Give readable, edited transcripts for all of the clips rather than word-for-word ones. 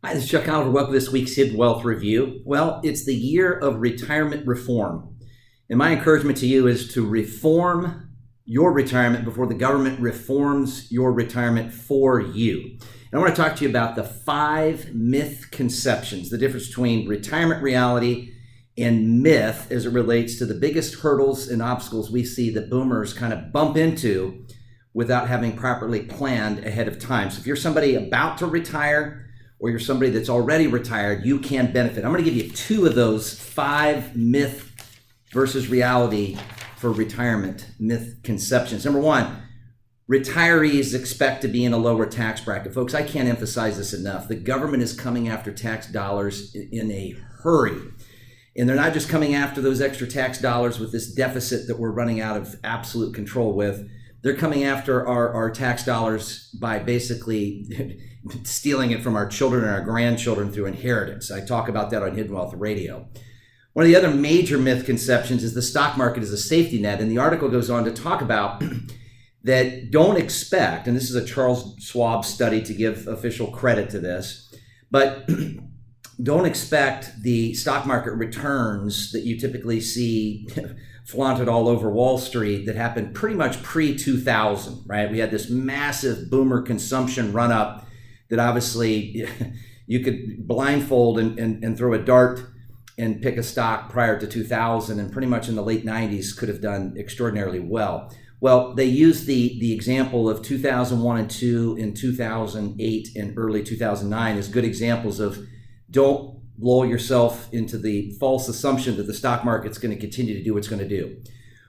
Hi, this is Chuck Oliver. Welcome to this week's Hidden Wealth Review. Well, it's the year of retirement reform. And my encouragement to you is to reform your retirement before the government reforms your retirement for you. And I want to talk to you about the 5 myth conceptions, the difference between retirement reality and myth as it relates to the biggest hurdles and obstacles we see that boomers kind of bump into without having properly planned ahead of time. So if you're somebody about to retire, or you're somebody that's already retired, you can benefit. I'm going to give you 2 of those 5 myth versus reality for retirement myth conceptions. Number 1, retirees expect to be in a lower tax bracket. Folks, I can't emphasize this enough. The government is coming after tax dollars in a hurry. And they're not just coming after those extra tax dollars with this deficit that we're running out of absolute control with. They're coming after our tax dollars by basically stealing it from our children and our grandchildren through inheritance. I talk about that on Hidden Wealth Radio. One of the other major myth conceptions is the stock market is a safety net. And the article goes on to talk about that don't expect, and this is a Charles Schwab study to give official credit to this, but don't expect the stock market returns that you typically see flaunted all over Wall Street that happened pretty much pre-2000, right? We had this massive boomer consumption run up that obviously you could blindfold and throw a dart and pick a stock prior to 2000, and pretty much in the late 90s could have done extraordinarily well. Well, they used the example of 2001 and 2 and 2008 and early 2009 as good examples of don't lull yourself into the false assumption that the stock market's going to continue to do what it's going to do.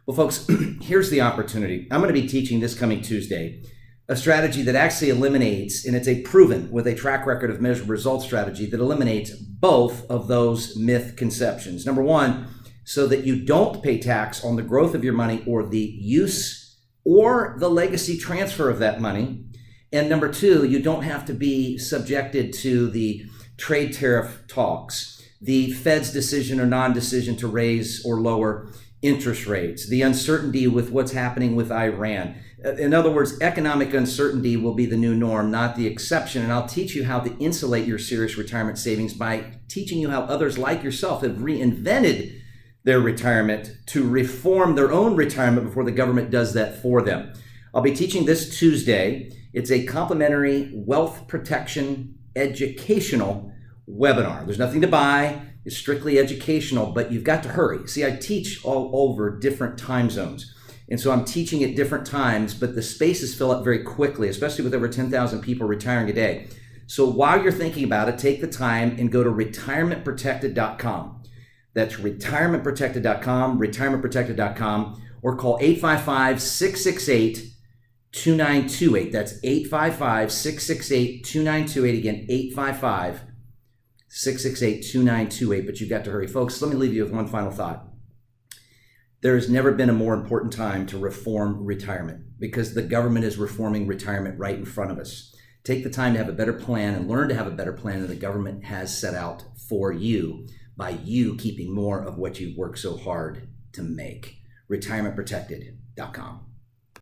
Well, folks, here's the opportunity. I'm going to be teaching this coming Tuesday a strategy that actually eliminates, and it's a proven with a track record of measurable results strategy that eliminates both of those myth conceptions. Number 1, so that you don't pay tax on the growth of your money or the use or the legacy transfer of that money. And number 2, you don't have to be subjected to the trade tariff talks, the Fed's decision or non-decision to raise or lower interest rates, the uncertainty with what's happening with Iran. In other words, economic uncertainty will be the new norm, not the exception. And I'll teach you how to insulate your serious retirement savings by teaching you how others like yourself have reinvented their retirement to reform their own retirement before the government does that for them. I'll be teaching this Tuesday. It's a complimentary wealth protection educational webinar. There's nothing to buy. It's strictly educational, but you've got to hurry. See, I teach all over different time zones. And so I'm teaching at different times, but the spaces fill up very quickly, especially with over 10,000 people retiring a day. So while you're thinking about it, take the time and go to retirementprotected.com. That's retirementprotected.com, retirementprotected.com, or call 855-668-2928. That's 855-668-2928. Again, 855-668-2928. But you've got to hurry. Folks, let me leave you with one final thought. There has never been a more important time to reform retirement because the government is reforming retirement right in front of us. Take the time to have a better plan and learn to have a better plan that the government has set out for you by you keeping more of what you've worked so hard to make. Retirementprotected.com.